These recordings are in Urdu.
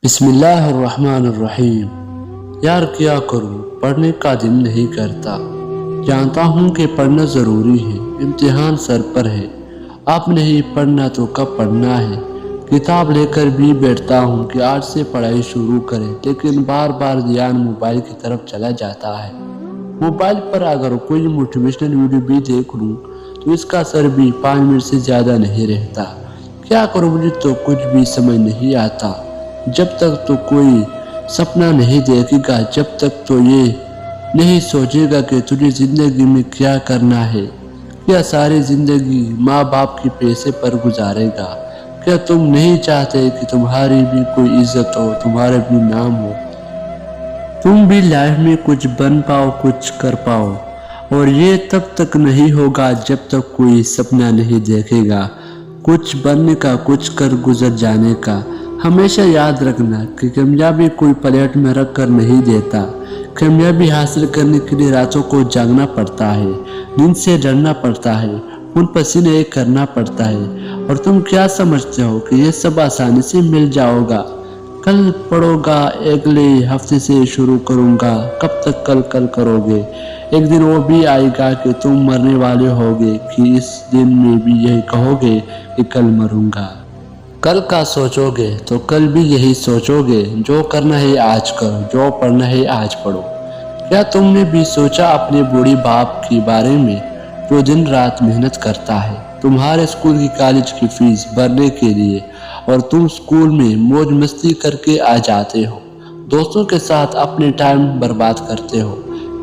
بسم اللہ الرحمن الرحیم۔ یار کیا کروں، پڑھنے کا دل نہیں کرتا۔ جانتا ہوں کہ پڑھنا ضروری ہے، امتحان سر پر ہے۔ اب نہیں پڑھنا تو کب پڑھنا ہے؟ کتاب لے کر بھی بیٹھتا ہوں کہ آج سے پڑھائی شروع کریں، لیکن بار بار دھیان موبائل کی طرف چلا جاتا ہے۔ موبائل پر اگر کوئی موٹیویشنل ویڈیو بھی دیکھ لوں تو اس کا اثر بھی 5 منٹ سے زیادہ نہیں رہتا۔ کیا کروں، مجھے تو کچھ بھی سمجھ نہیں آتا۔ جب تک تو کوئی سپنا نہیں دیکھے گا، جب تک تو یہ نہیں سوچے گا کہ تجھے زندگی میں کیا کرنا ہے، کیا ساری زندگی ماں باپ کے پیسے پر گزارے گا؟ کیا تم نہیں چاہتے کہ تمہاری بھی کوئی عزت ہو، تمہارا بھی نام ہو، تم بھی لائف میں کچھ بن پاؤ، کچھ کر پاؤ؟ اور یہ تب تک نہیں ہوگا جب تک کوئی سپنا نہیں دیکھے گا کچھ بننے کا، کچھ کر گزر جانے کا۔ ہمیشہ یاد رکھنا کہ کامیابی کوئی پلیٹ میں رکھ کر نہیں دیتا۔ کامیابی حاصل کرنے کے لیے راتوں کو جاگنا پڑتا ہے، نیند سے ڈرنا پڑتا ہے، خون پسینے ایک کرنا پڑتا ہے۔ اور تم کیا سمجھتے ہو کہ یہ سب آسانی سے مل جاؤ گا؟ کل پڑھو گا، اگلے ہفتے سے شروع کروں گا، کب تک کل کرو گے؟ ایک دن وہ بھی آئے گا کہ تم مرنے والے ہوگے، کہ اس دن میں بھی یہی کہو گے کہ کل مروں گا۔ کل کا سوچو گے تو کل بھی یہی سوچو گے۔ جو کرنا ہے آج کرو، جو پڑھنا ہے آج پڑھو۔ کیا تم نے بھی سوچا اپنے بوڑھی باپ کے بارے میں جو دن رات محنت کرتا ہے تمہارے اسکول کی کالج کی فیس بھرنے کے لیے، اور تم اسکول میں موج مستی کر کے آ جاتے ہو، دوستوں کے ساتھ اپنے ٹائم برباد کرتے ہو؟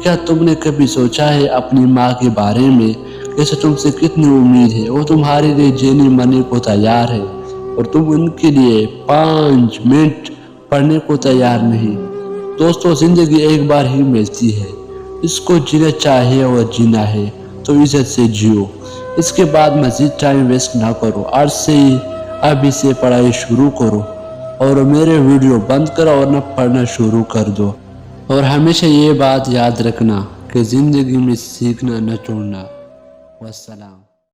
کیا تم نے کبھی سوچا ہے اپنی ماں کے بارے میں، جیسے تم سے کتنی امید ہے، وہ تمہارے لیے جینے مرنے کو تیار ہے اور تم ان کے لیے 5 منٹ پڑھنے کو تیار نہیں؟ دوستو، زندگی ایک بار ہی ملتی ہے، اس کو جینا چاہیے، اور جینا ہے تو عزت سے جیو۔ اس کے بعد مزید ٹائم ویسٹ نہ کرو، آج سے ہی ابھی سے پڑھائی شروع کرو، اور میرے ویڈیو بند کرو اور نہ پڑھنا شروع کر دو۔ اور ہمیشہ یہ بات یاد رکھنا کہ زندگی میں سیکھنا نہ چھوڑنا۔ والسلام۔